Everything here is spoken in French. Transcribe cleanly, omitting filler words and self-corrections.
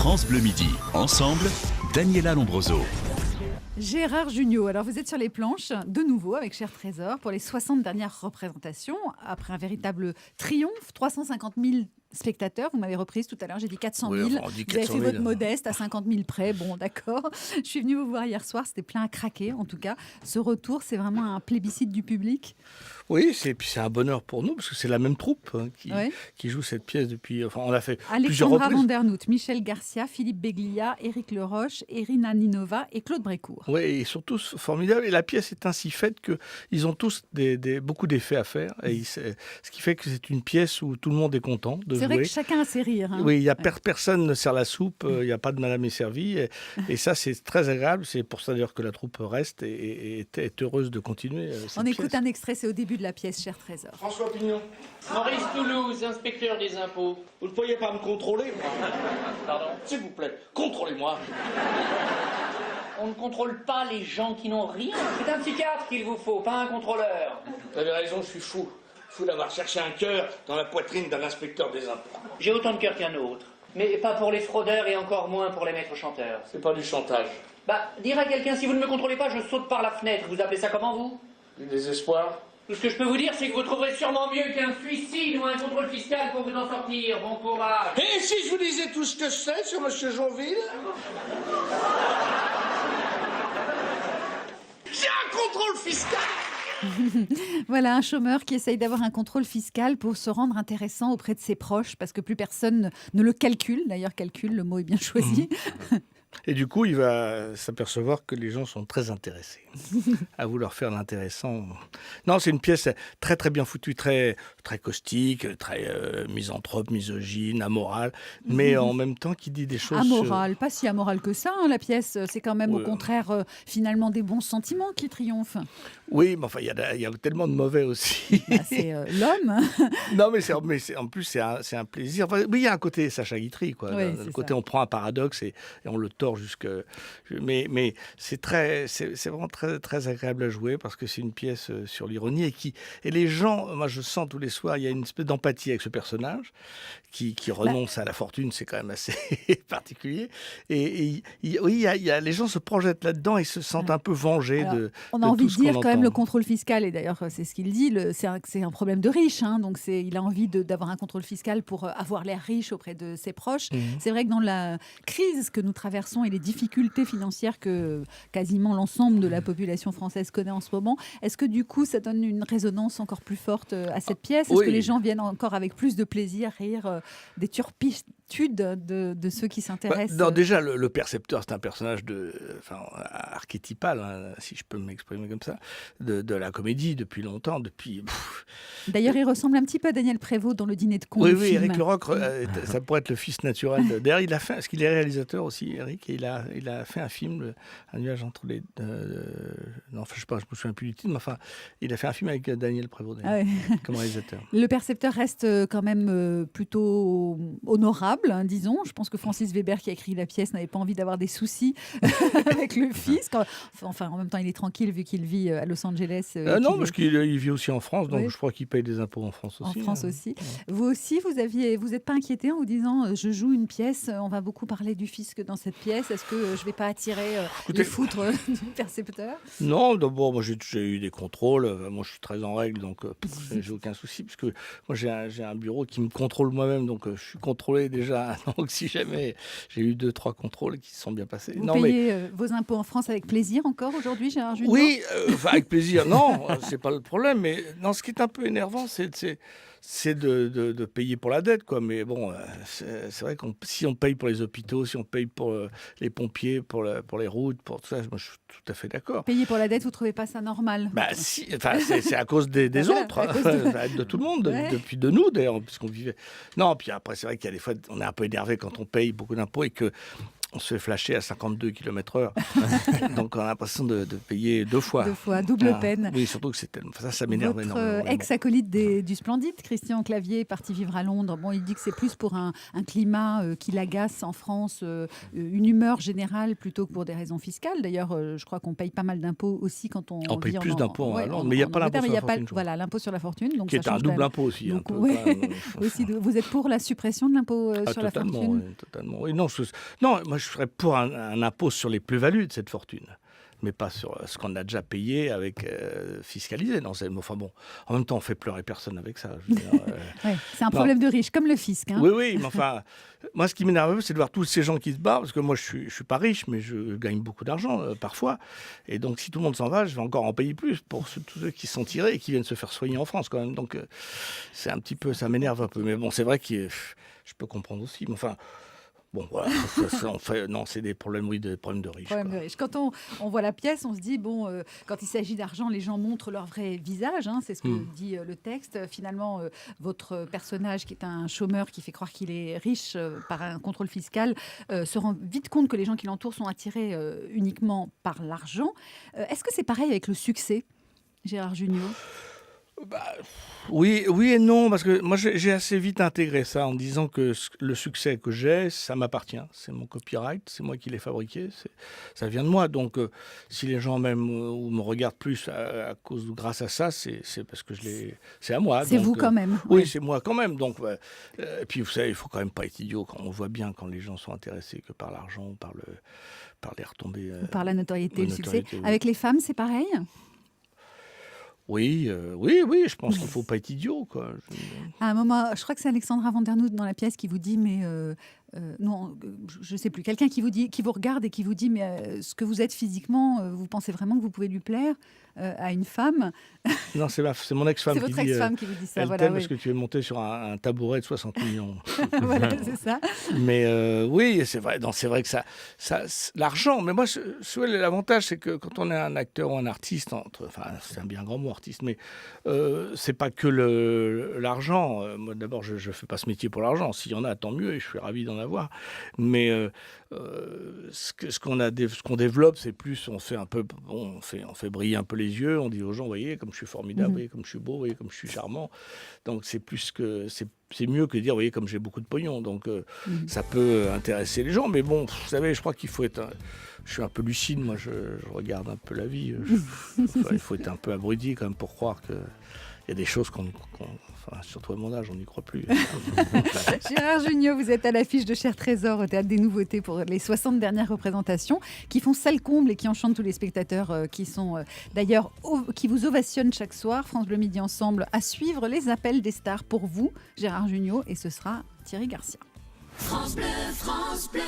France Bleu Midi. Ensemble, Daniela Lombroso. Gérard Jugnot, alors vous êtes sur les planches de nouveau avec Cher Trésor pour les 60 dernières représentations. Après un véritable triomphe, 350 000 spectateurs. Vous m'avez reprise tout à l'heure, j'ai dit 400 000. Oui, enfin, on dit vous avez 400 fait 000, votre modeste à 50 000 près. Bon, d'accord. Je suis venue vous voir hier soir, c'était plein à craquer en tout cas. Ce retour, c'est vraiment un plébiscite du public. Oui, puis c'est un bonheur pour nous, parce que c'est la même troupe qui joue cette pièce depuis... Enfin, on l'a fait plusieurs Alexandra reprises. Vandernoot, Michel Garcia, Philippe Beglia, Éric Leroche, Irina Ninova et Claude Brécourt. Oui, ils sont tous formidables. Et la pièce est ainsi faite qu'ils ont tous beaucoup d'effets à faire. Et ce qui fait que c'est une pièce où tout le monde est content de jouer. C'est vrai que chacun a ses rires. Hein. Oui, personne ne sert la soupe, il n'y a pas de madame est servie. Et ça, c'est très agréable. C'est pour ça d'ailleurs que la troupe reste et est heureuse de continuer. On écoute un extrait, c'est au début de la pièce, Cher Trésor. François Pignon. Maurice Toulouse, inspecteur des impôts. Vous ne pourriez pas me contrôler, moi? Pardon? S'il vous plaît, contrôlez-moi. On ne contrôle pas les gens qui n'ont rien. C'est un psychiatre qu'il vous faut, pas un contrôleur. Vous avez raison, je suis fou. Fou d'avoir cherché un cœur dans la poitrine d'un inspecteur des impôts. J'ai autant de cœur qu'un autre. Mais pas pour les fraudeurs et encore moins pour les maîtres chanteurs. C'est pas du chantage. Dire à quelqu'un, si vous ne me contrôlez pas, je saute par la fenêtre. Vous appelez ça comment, vous? Du désespoir. Tout ce que je peux vous dire, c'est que vous trouverez sûrement mieux qu'un suicide ou un contrôle fiscal pour vous en sortir. Bon courage. Et si je vous disais tout ce que je sais sur M. Jonville? J'ai un contrôle fiscal! Voilà un chômeur qui essaye d'avoir un contrôle fiscal pour se rendre intéressant auprès de ses proches parce que plus personne ne le calcule. D'ailleurs, calcul, le mot est bien choisi. Et du coup, il va s'apercevoir que les gens sont très intéressés à vouloir faire l'intéressant. Non, c'est une pièce très très bien foutue, très très caustique, très misanthrope, misogyne, amorale, mais en même temps qui dit des choses... Amorale, pas si amorale que ça, hein, la pièce. C'est quand même au contraire finalement des bons sentiments qui triomphent. Oui, mais enfin, il y a tellement de mauvais aussi. C'est l'homme. Non, mais en plus, c'est un plaisir. Enfin, oui, il y a un côté Sacha Guitry, quoi. Oui, Le côté, on prend un paradoxe et on le tord jusque... Mais c'est vraiment très, très agréable à jouer parce que c'est une pièce sur l'ironie et les gens, moi je sens tous les soirs, il y a une espèce d'empathie avec ce personnage qui renonce à la fortune, c'est quand même assez particulier. Et oui, les gens se projettent là-dedans et se sentent un peu vengés. Alors, de on a de envie tout de ce qu'on dire quand même entend. le contrôle fiscal, et d'ailleurs c'est ce qu'il dit, c'est un problème de riche, hein, donc il a envie d'avoir un contrôle fiscal pour avoir l'air riche auprès de ses proches. C'est vrai que dans la crise que nous traversons et les difficultés financières que quasiment l'ensemble de la population française connaît en ce moment, est-ce que du coup ça donne une résonance encore plus forte à cette pièce? Est-ce que les gens viennent encore avec plus de plaisir rire des turpitudes de ceux qui s'intéressent? Non, déjà, le percepteur, c'est un personnage archétypal, hein, si je peux m'exprimer comme ça, de la comédie depuis longtemps, D'ailleurs, il ressemble un petit peu à Daniel Prévost dans Le Dîner de con. Oui, le film. Éric Leroch, ça pourrait être le fils naturel. D'ailleurs, il a fait, parce qu'il est réalisateur aussi, Éric, et il a fait un film, Un nuage entre les... non, enfin, je sais pas, je me souviens plus du titre, mais enfin, il a fait un film avec Daniel Prévost, comme réalisateur. Le percepteur reste quand même plutôt honorable, hein, disons. Je pense que Francis Weber, qui a écrit la pièce, n'avait pas envie d'avoir des soucis avec le fisc. Enfin, en même temps, il est tranquille vu qu'il vit à Los Angeles. Non, parce qu'il vit aussi en France, donc oui. je crois qu'il paye des impôts en France aussi. En France aussi. Vous aussi, vous n'êtes pas inquiété en vous disant je joue une pièce, on va beaucoup parler du fisc dans cette pièce. Est-ce que je ne vais pas attirer les foutres du percepteur? Non, d'abord, moi j'ai eu des contrôles. Moi je suis très en règle, donc j'ai aucun souci. Parce que moi j'ai un bureau qui me contrôle moi-même, donc je suis contrôlé déjà. Donc si jamais j'ai eu 2-3 contrôles qui se sont bien passés. Vous payez vos impôts en France avec plaisir encore aujourd'hui, Gérard Jugnot? Oui, avec plaisir. Non, c'est pas le problème. Mais non, ce qui est un peu énervant, c'est de payer pour la dette, quoi. Mais bon, c'est vrai que si on paye pour les hôpitaux, si on paye pour les pompiers, pour les routes, pour tout ça, moi je suis tout à fait d'accord. Payer pour la dette, vous trouvez pas ça normal? Si, c'est à cause des autres, de tout le monde, depuis de nous d'ailleurs, puisqu'on vivait. Non, puis après c'est vrai qu'il y a des fois, on est un peu énervé quand on paye beaucoup d'impôts et que on se fait flasher à 52 km/h. Donc on a l'impression de payer 2 fois. 2 fois, double peine. Oui, surtout que c'est tellement... ça m'énerve Votre énormément. ex-acolyte du Splendide, Christian Clavier, est parti vivre à Londres. Bon, il dit que c'est plus pour un climat qui l'agace en France, une humeur générale plutôt que pour des raisons fiscales. D'ailleurs, je crois qu'on paye pas mal d'impôts aussi quand on paye vit plus d'impôts à Londres, mais il n'y a pas Angleterre, l'impôt sur la fortune. Voilà, l'impôt sur la fortune. Donc Qui est un double impôt aussi. Donc, vous êtes pour la suppression de l'impôt sur la fortune? Oui, totalement. Oui, non, moi je serais pour un impôt sur les plus-values de cette fortune, mais pas sur ce qu'on a déjà payé avec fiscalisé. Non, enfin bon, en même temps, on fait pleurer personne avec ça. Je veux dire, ouais, c'est un problème de riche, comme le fisc. Hein. Oui, mais enfin, moi, ce qui m'énerve, c'est de voir tous ces gens qui se barrent, parce que moi, je suis pas riche, mais je gagne beaucoup d'argent parfois. Et donc, si tout le monde s'en va, je vais encore en payer plus pour tous ceux qui sont tirés et qui viennent se faire soigner en France, quand même. Donc, c'est un petit peu, ça m'énerve un peu. Mais bon, c'est vrai que je peux comprendre aussi. Mais enfin. Bon, voilà, non, c'est des problèmes, des problèmes de riches. Quand on voit la pièce, on se dit, bon, quand il s'agit d'argent, les gens montrent leur vrai visage, hein, c'est ce que dit le texte. Finalement, votre personnage, qui est un chômeur qui fait croire qu'il est riche par un contrôle fiscal, se rend vite compte que les gens qui l'entourent sont attirés uniquement par l'argent. Est-ce que c'est pareil avec le succès, Gérard Jugnot ? Oui et non, parce que moi j'ai assez vite intégré ça en disant que le succès que j'ai, ça m'appartient, c'est mon copyright, c'est moi qui l'ai fabriqué, ça vient de moi. Donc si les gens m'aiment ou me regardent plus grâce à ça, c'est parce que c'est à moi. C'est donc, vous quand même. Oui, c'est moi quand même. Donc et puis vous savez, il faut quand même pas être idiot quand on voit bien quand les gens sont intéressés que par l'argent, par les retombées, par la notoriété, le succès. Oui. Avec les femmes, c'est pareil. Oui, je pense qu'il ne faut pas être idiot, quoi. À un moment, je crois que c'est Alexandra Vandernoot dans la pièce qui vous dit, mais non, je ne sais plus, quelqu'un qui vous regarde et qui vous dit, mais ce que vous êtes physiquement, vous pensez vraiment que vous pouvez lui plaire à une femme? Non, c'est mon ex-femme qui dit... C'est votre ex-femme qui vous dit ça, elle voilà. t'aime parce que tu es monté sur un tabouret de 60 millions. Voilà, c'est ça. Mais oui, c'est vrai que ça l'argent, mais moi, l'avantage, c'est que quand on est un acteur ou un artiste, c'est un bien grand mot, artiste, mais c'est pas que l'argent. Moi, d'abord, je ne fais pas ce métier pour l'argent. S'il y en a, tant mieux, et je suis ravi d'en avoir. Mais ce qu'on développe, c'est plus, on fait briller un peu les yeux, on dit aux gens, voyez, comme je suis formidable, voyez, comme je suis beau, voyez, comme je suis charmant. Donc c'est plus que c'est mieux que de dire, voyez, comme j'ai beaucoup de pognon. Donc ça peut intéresser les gens, mais bon, vous savez, je crois qu'il faut être je suis un peu lucide, moi, je regarde un peu la vie. Il faut être un peu abruti quand même pour croire que il y a des choses surtout à mon âge, on n'y croit plus. Gérard Jugnot, vous êtes à l'affiche de Cher Trésor au Théâtre des Nouveautés pour les 60 dernières représentations qui font salle comble et qui enchantent tous les spectateurs qui sont d'ailleurs qui vous ovationnent chaque soir. France Bleu Midi Ensemble à suivre les appels des stars pour vous, Gérard Jugnot, et ce sera Thierry Garcia. France Bleu, France Bleu.